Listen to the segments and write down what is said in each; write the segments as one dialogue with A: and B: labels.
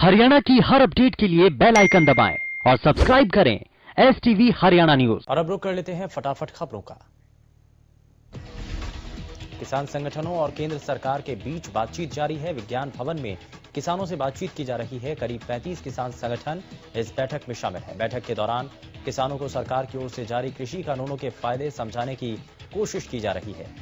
A: हरियाणा की हर अपडेट के लिए बेल आइकन दबाएं और सब्सक्राइब करें STV हरियाणा न्यूज।
B: और अब रुक कर लेते हैं फटाफट खबरों का। किसान संगठनों और केंद्र सरकार के बीच बातचीत जारी है। विज्ञान भवन में किसानों से बातचीत की जा रही है। करीब 35 किसान संगठन इस बैठक में शामिल है। बैठक के दौरान किसानों को सरकार की ओर से जारी कृषि कानूनों के फायदे समझाने की कोशिश की जा रही है।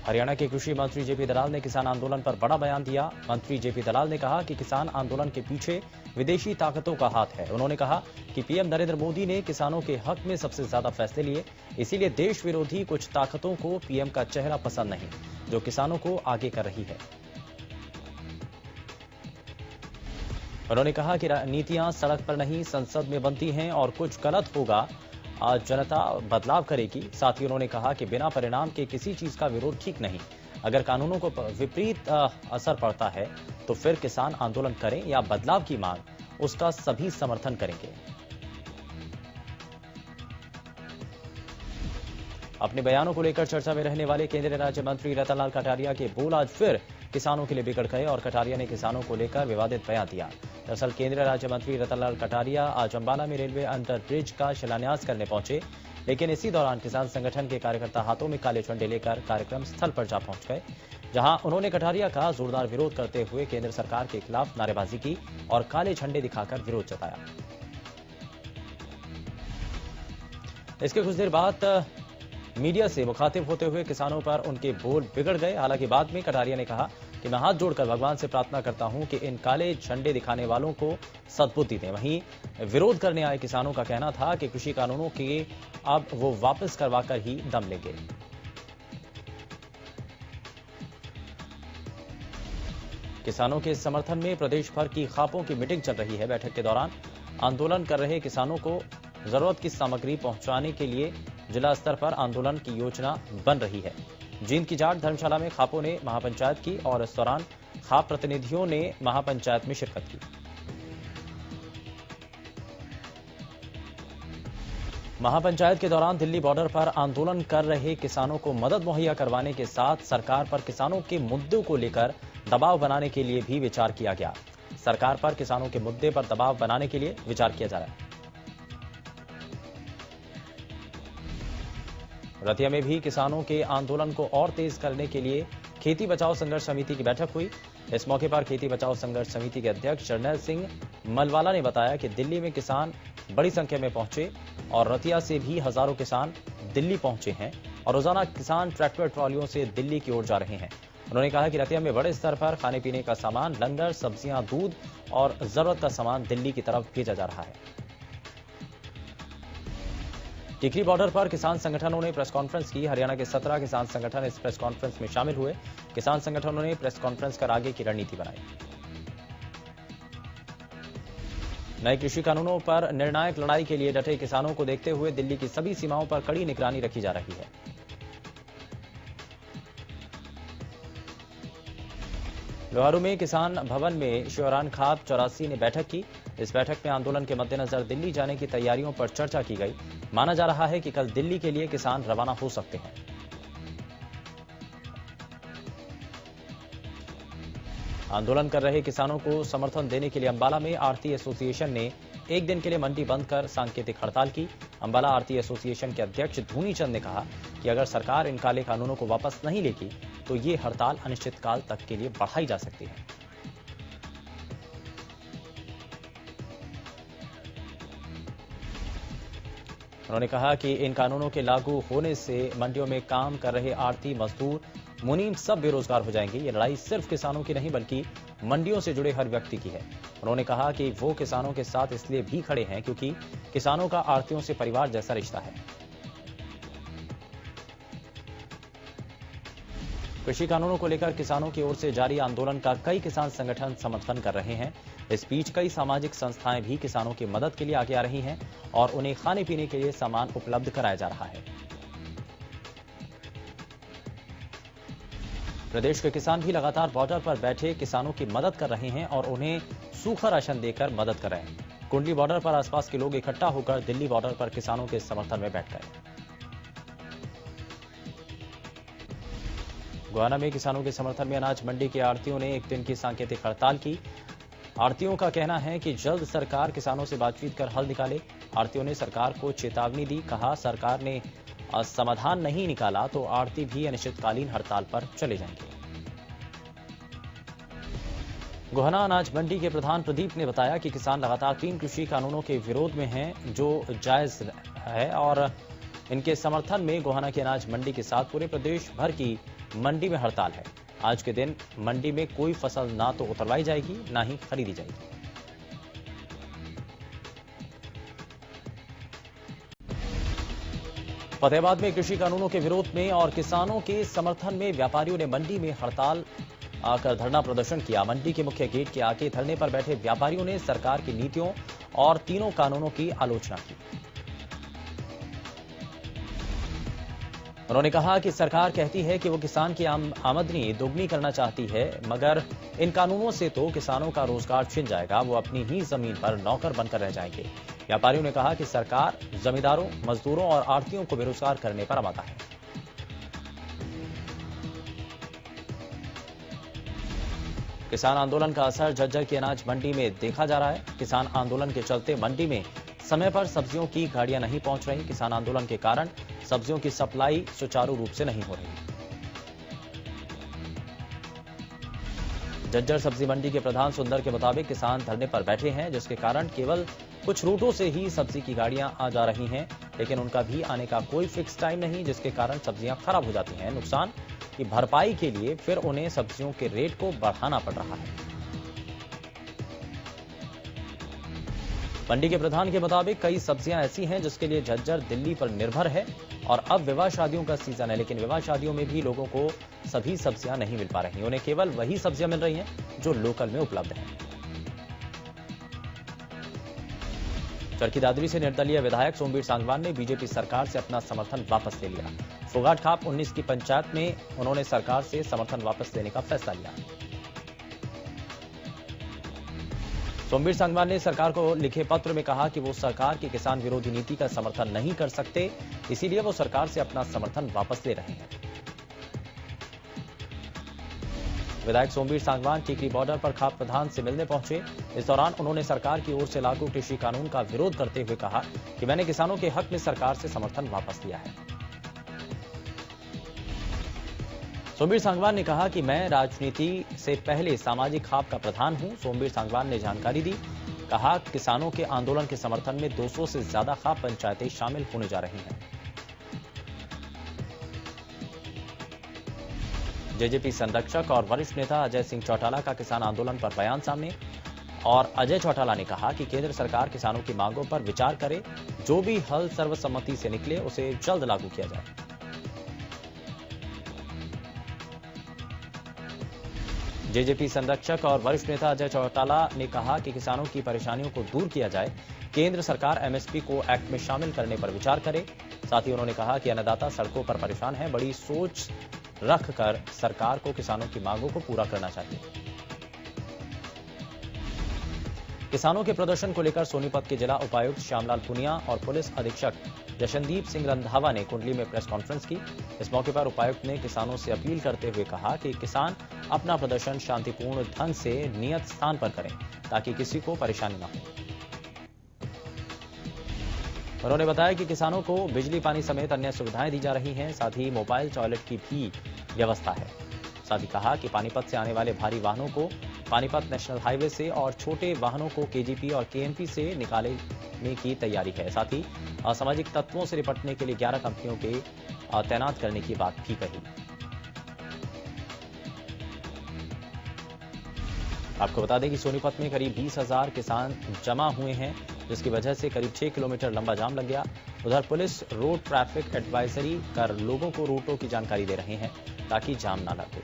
B: हरियाणा के कृषि मंत्री जेपी दलाल ने किसान आंदोलन पर बड़ा बयान दिया। मंत्री जेपी दलाल ने कहा कि किसान आंदोलन के पीछे विदेशी ताकतों का हाथ है। उन्होंने कहा कि पीएम नरेंद्र मोदी ने किसानों के हक में सबसे ज्यादा फैसले लिए, इसीलिए देश विरोधी कुछ ताकतों को पीएम का चेहरा पसंद नहीं, जो किसानों को आगे कर रही है। उन्होंने कहा कि नीतियां सड़क पर नहीं संसद में बनती हैं और कुछ गलत होगा आज जनता बदलाव करेगी। साथ ही उन्होंने कहा कि बिना परिणाम के किसी चीज का विरोध ठीक नहीं। अगर कानूनों को विपरीत असर पड़ता है तो फिर किसान आंदोलन करें या बदलाव की मांग, उसका सभी समर्थन करेंगे। अपने बयानों को लेकर चर्चा में रहने वाले केंद्रीय राज्य मंत्री रतनलाल कटारिया के बोल आज फिर किसानों के लिए बिगड़ गए और कटारिया ने किसानों को लेकर विवादित बयान दिया। दरअसल केंद्रीय राज्य मंत्री रतनलाल कटारिया आज अंबाला में रेलवे अंडर ब्रिज का शिलान्यास करने पहुंचे, लेकिन इसी दौरान किसान संगठन के कार्यकर्ता हाथों में काले झंडे लेकर कार्यक्रम स्थल पर जा पहुंच गए, जहां उन्होंने कटारिया का जोरदार विरोध करते हुए केंद्र सरकार के खिलाफ नारेबाजी की और काले झंडे दिखाकर विरोध जताया। इसके कुछ देर बाद मीडिया से मुखातिब होते हुए किसानों पर उनके बोल बिगड़ गए। हालांकि बाद में कटारिया ने कहा कि मैं हाथ जोड़कर भगवान से प्रार्थना करता हूं कि इन काले झंडे दिखाने वालों को सद्बुद्धि दें। वहीं विरोध करने आए किसानों का कहना था कि कृषि कानूनों के अब वो वापस करवाकर ही दम लेंगे। किसानों के समर्थन में प्रदेश भर की खापों की मीटिंग चल रही है। बैठक के दौरान आंदोलन कर रहे किसानों को जरूरत की सामग्री पहुंचाने के लिए जिला स्तर पर आंदोलन की योजना बन रही है। जींद की जाट धर्मशाला में खापों ने महापंचायत की और इस दौरान खाप प्रतिनिधियों ने महापंचायत में शिरकत की। महापंचायत के दौरान दिल्ली बॉर्डर पर आंदोलन कर रहे किसानों को मदद मुहैया करवाने के साथ सरकार पर किसानों के मुद्दों को लेकर दबाव बनाने के लिए भी विचार किया गया। सरकार पर किसानों के मुद्दे पर दबाव बनाने के लिए विचार किया जा रहा है। रतिया में भी किसानों के आंदोलन को और तेज करने के लिए खेती बचाओ संघर्ष समिति की बैठक हुई। इस मौके पर खेती बचाओ संघर्ष समिति के अध्यक्ष जर्नैल सिंह मलवाला ने बताया कि दिल्ली में किसान बड़ी संख्या में पहुंचे और रतिया से भी हजारों किसान दिल्ली पहुंचे हैं और रोजाना किसान ट्रैक्टर ट्रॉलियों से दिल्ली की ओर जा रहे हैं। उन्होंने कहा कि रतिया में बड़े स्तर पर खाने पीने का सामान, लंगर, सब्जियां, दूध और जरूरत का सामान दिल्ली की तरफ भेजा जा रहा है। टिकरी बॉर्डर पर किसान संगठनों ने प्रेस कॉन्फ्रेंस की। हरियाणा के 17 किसान संगठन इस प्रेस कॉन्फ्रेंस में शामिल हुए। किसान संगठनों ने प्रेस कॉन्फ्रेंस कर आगे की रणनीति बनाई। नए कृषि कानूनों पर निर्णायक लड़ाई के लिए डटे किसानों को देखते हुए दिल्ली की सभी सीमाओं पर कड़ी निगरानी रखी जा रही है। लोहारू में किसान भवन में शिवरान खाप 84 ने बैठक की। इस बैठक में आंदोलन के मद्देनजर दिल्ली जाने की तैयारियों पर चर्चा की गई। माना जा रहा है कि कल दिल्ली के लिए किसान रवाना हो सकते हैं। आंदोलन कर रहे किसानों को समर्थन देने के लिए अंबाला में आढ़ती एसोसिएशन ने एक दिन के लिए मंडी बंद कर सांकेतिक हड़ताल की। अंबाला आढ़ती एसोसिएशन के अध्यक्ष धूनी चंद ने कहा कि अगर सरकार इन काले कानूनों को वापस नहीं लेगी तो ये हड़ताल अनिश्चितकाल तक के लिए बढ़ाई जा सकती है। उन्होंने कहा कि इन कानूनों के लागू होने से मंडियों में काम कर रहे आढ़ती, मजदूर, मुनीम सब बेरोजगार हो जाएंगे। ये लड़ाई सिर्फ किसानों की नहीं बल्कि मंडियों से जुड़े हर व्यक्ति की है। उन्होंने कहा कि वो किसानों के साथ इसलिए भी खड़े हैं क्योंकि किसानों का आढ़तियों से परिवार जैसा रिश्ता है। कृषि कानूनों को लेकर किसानों की ओर से जारी आंदोलन का कई किसान संगठन समर्थन कर रहे हैं। इस बीच कई सामाजिक संस्थाएं भी किसानों की मदद के लिए आगे आ रही हैं और उन्हें खाने पीने के लिए सामान उपलब्ध कराया जा रहा है। प्रदेश के किसान भी लगातार बॉर्डर पर बैठे किसानों की मदद कर रहे हैं और उन्हें सूखा राशन देकर मदद कर रहे हैं। कुंडली बॉर्डर पर आसपास के लोग इकट्ठा होकर दिल्ली बॉर्डर पर किसानों के समर्थन में बैठ गए। गोहाना में किसानों के समर्थन में अनाज मंडी के आढ़तियों ने एक दिन की सांकेतिक हड़ताल की। आढ़तियों का कहना है कि जल्द सरकार किसानों से बातचीत कर हल निकाले। आढ़तियों ने सरकार को चेतावनी दी, कहा सरकार ने समाधान नहीं निकाला तो आढ़ती भी अनिश्चितकालीन हड़ताल पर चले जाएंगे। गोहाना अनाज मंडी के प्रधान प्रदीप ने बताया कि किसान लगातार 3 कृषि कानूनों के विरोध में हैं, जो जायज है और इनके समर्थन में गोहाना की अनाज मंडी के साथ पूरे प्रदेश भर की मंडी में हड़ताल है। आज के दिन मंडी में कोई फसल ना तो उतरवाई जाएगी, ना ही खरीदी जाएगी। फतेहाबाद में कृषि कानूनों के विरोध में और किसानों के समर्थन में व्यापारियों ने मंडी में हड़ताल आकर धरना प्रदर्शन किया। मंडी के मुख्य गेट के आगे धरने पर बैठे व्यापारियों ने सरकार की नीतियों और तीनों कानूनों की आलोचना की। उन्होंने कहा कि सरकार कहती है कि वो किसान की आमदनी दोगुनी करना चाहती है, मगर इन कानूनों से तो किसानों का रोजगार छिन जाएगा, वो अपनी ही जमीन पर नौकर बनकर रह जाएंगे। व्यापारियों ने कहा कि सरकार जमींदारों, मजदूरों और आढ़तियों को बेरोजगार करने पर आमादा है। किसान आंदोलन का असर झज्जर की अनाज मंडी में देखा जा रहा है। किसान आंदोलन के चलते मंडी में समय पर सब्जियों की गाड़ियां नहीं पहुंच रही। किसान आंदोलन के कारण सब्जियों की सप्लाई सुचारू रूप से नहीं हो रही। झज्जर सब्जी मंडी के प्रधान सुंदर के मुताबिक किसान धरने पर बैठे हैं, जिसके कारण केवल कुछ रूटों से ही सब्जी की गाड़ियां आ जा रही हैं, लेकिन उनका भी आने का कोई फिक्स टाइम नहीं, जिसके कारण सब्जियां खराब हो जाती हैं। नुकसान की भरपाई के लिए फिर उन्हें सब्जियों के रेट को बढ़ाना पड़ रहा है। मंडी के प्रधान के मुताबिक कई सब्जियां ऐसी हैं जिसके लिए झज्जर दिल्ली पर निर्भर है और अब विवाह शादियों का सीजन है, लेकिन विवाह शादियों में भी लोगों को सभी सब्जियां नहीं मिल पा रही। उन्हें केवल वही सब्जियां मिल रही हैं जो लोकल में उपलब्ध हैं। चरखी दादरी से निर्दलीय विधायक सोमवीर सांगवान ने बीजेपी सरकार से अपना समर्थन वापस ले लिया। फोगाट खाप 19 की पंचायत में उन्होंने सरकार से समर्थन वापस लेने का फैसला लिया। सोमवीर सांगवान ने सरकार को लिखे पत्र में कहा कि वो सरकार की किसान विरोधी नीति का समर्थन नहीं कर सकते, इसीलिए वो सरकार से अपना समर्थन वापस ले रहे हैं। विधायक सोमवीर सांगवान टीकरी बॉर्डर पर खाप प्रधान से मिलने पहुंचे। इस दौरान उन्होंने सरकार की ओर से लागू कृषि कानून का विरोध करते हुए कहा कि मैंने किसानों के हक में सरकार से समर्थन वापस लिया है। सोमवीर सांगवान ने कहा कि मैं राजनीति से पहले सामाजिक खाप का प्रधान हूं। सोमवीर सांगवान ने जानकारी दी, कहा किसानों के आंदोलन के समर्थन में 200 से ज्यादा खाप पंचायतें शामिल होने जा रही हैं। जेजेपी संरक्षक और वरिष्ठ नेता अजय सिंह चौटाला का किसान आंदोलन पर बयान सामने, और अजय चौटाला ने कहा कि केंद्र सरकार किसानों की मांगों पर विचार करे, जो भी हल सर्वसम्मति से निकले उसे जल्द लागू किया जाए। जेजेपी संरक्षक और वरिष्ठ नेता अजय चौटाला ने कहा कि किसानों की परेशानियों को दूर किया जाए, केंद्र सरकार एमएसपी को एक्ट में शामिल करने पर विचार करे। साथ ही उन्होंने कहा कि अन्नदाता सड़कों पर परेशान है, बड़ी सोच रखकर सरकार को किसानों की मांगों को पूरा करना चाहिए। किसानों के प्रदर्शन को लेकर सोनीपत के जिला उपायुक्त श्यामलाल पुनिया और पुलिस अधीक्षक जशनदीप सिंह रंधावा ने कुंडली में प्रेस कॉन्फ्रेंस की। इस मौके पर उपायुक्त ने किसानों से अपील करते हुए कहा कि किसान अपना प्रदर्शन शांतिपूर्ण ढंग से नियत स्थान पर करें, ताकि किसी को परेशानी न हो। उन्होंने बताया कि किसानों को बिजली पानी समेत अन्य सुविधाएं दी जा रही हैं, साथ ही मोबाइल टॉयलेट की भी व्यवस्था है। साथ ही कहा कि पानीपत से आने वाले भारी वाहनों को पानीपत नेशनल हाईवे से और छोटे वाहनों को केजीपी और केएमपी से निकालने की तैयारी है। साथ ही असामाजिक तत्वों से निपटने के लिए 11 कंपनियों के तैनात करने की बात भी कही। आपको बता दें कि सोनीपत में करीब 20,000 किसान जमा हुए हैं, जिसकी वजह से करीब 6 किलोमीटर लंबा जाम लग गया। उधर पुलिस रोड ट्रैफिक एडवाइजरी कर लोगों को रूटों की जानकारी दे रहे हैं, ताकि जाम न लगे।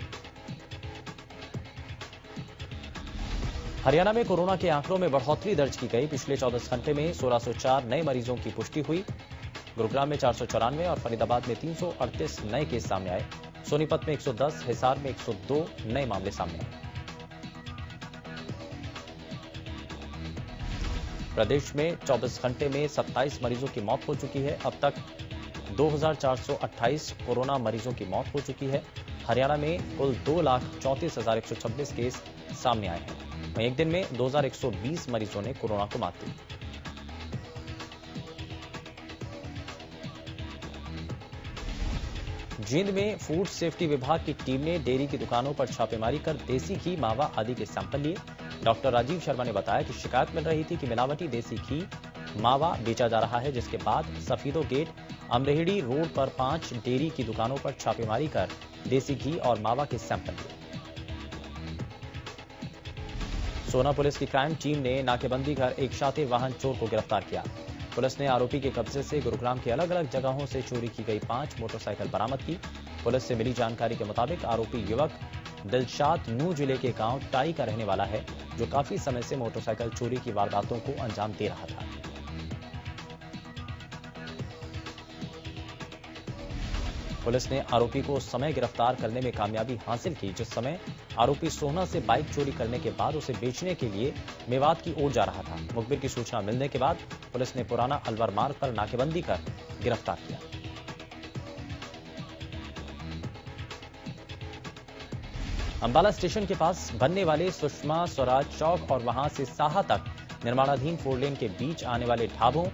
B: हरियाणा में कोरोना के आंकड़ों में बढ़ोतरी दर्ज की गई। पिछले 24 घंटे में 1604 नए मरीजों की पुष्टि हुई। गुरुग्राम में 494 और फरीदाबाद में 338 नए केस सामने आए। सोनीपत में 110, हिसार में 102 नए मामले सामने आए। प्रदेश में 24 घंटे में 27 मरीजों की मौत हो चुकी है। अब तक 2428 कोरोना मरीजों की मौत हो चुकी है। हरियाणा में कुल 2,34,126 केस सामने आए हैं। वहीं एक दिन में 2,120 मरीजों ने कोरोना को मात दी। जींद में फूड सेफ्टी विभाग की टीम ने डेयरी की दुकानों पर छापेमारी कर देसी घी, मावा आदि के सैंपल लिए। डॉक्टर राजीव शर्मा ने बताया कि शिकायत मिल रही थी कि मिलावटी देसी घी, मावा बेचा जा रहा है, जिसके बाद सफीदो गेट अमरेहड़ी रोड पर 5 डेयरी की दुकानों पर छापेमारी कर देसी घी और मावा के सैंपल लिए। सोना पुलिस की क्राइम टीम ने नाकेबंदी कर एक शातिर वाहन चोर को गिरफ्तार किया। पुलिस ने आरोपी के कब्जे से गुरुग्राम के अलग अलग जगहों से चोरी की गई 5 मोटरसाइकिल बरामद की। पुलिस से मिली जानकारी के मुताबिक आरोपी युवक दिलशाद नू जिले के गांव टाई का रहने वाला है, जो काफी समय से मोटरसाइकिल चोरी की वारदातों को अंजाम दे रहा था। पुलिस ने आरोपी को उस समय गिरफ्तार करने में कामयाबी हासिल की जिस समय आरोपी सोहना से बाइक चोरी करने के बाद उसे बेचने के लिए मेवात की ओर जा रहा था। मुखबिर की सूचना मिलने के बाद पुलिस ने पुराना अलवर मार्ग पर नाकेबंदी कर गिरफ्तार किया। अंबाला स्टेशन के पास बनने वाले सुषमा स्वराज चौक और वहां से साहा तक निर्माणाधीन 4 लेन के बीच आने वाले ढाबों,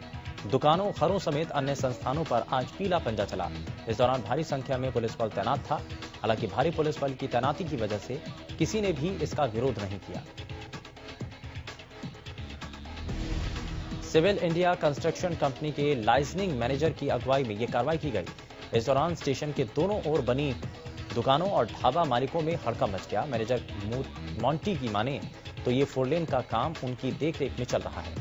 B: दुकानों, घरों समेत अन्य संस्थानों पर आज पीला पंजा चला। इस दौरान भारी संख्या में पुलिस बल तैनात था। हालांकि भारी पुलिस बल की तैनाती की वजह से किसी ने भी इसका विरोध नहीं किया। सिविल इंडिया कंस्ट्रक्शन कंपनी के लाइसेंसिंग मैनेजर की अगुवाई में यह कार्रवाई की गई। इस दौरान स्टेशन के दोनों ओर बनी दुकानों और ढाबा मालिकों में हड़कंप मच गया। मैनेजर मोंटी की माने तो ये 4 लेन का काम उनकी देखरेख में चल रहा है।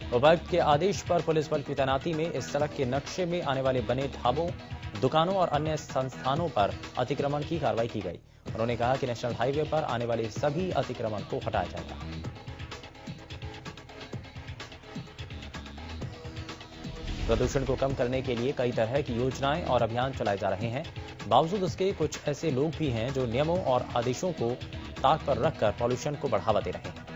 B: उपायुक्त के आदेश पर पुलिस बल की तैनाती में इस सड़क के नक्शे में आने वाले बने ढाबों, दुकानों और अन्य संस्थानों पर अतिक्रमण की कार्रवाई की गई। उन्होंने कहा कि नेशनल हाईवे पर आने वाले सभी अतिक्रमण को हटाया जाएगा। प्रदूषण को कम करने के लिए कई तरह की योजनाएं और अभियान चलाए जा रहे हैं। बावजूद इसके कुछ ऐसे लोग भी हैं जो नियमों और आदेशों को ताक पर रखकर पॉल्यूशन को बढ़ावा दे रहे हैं।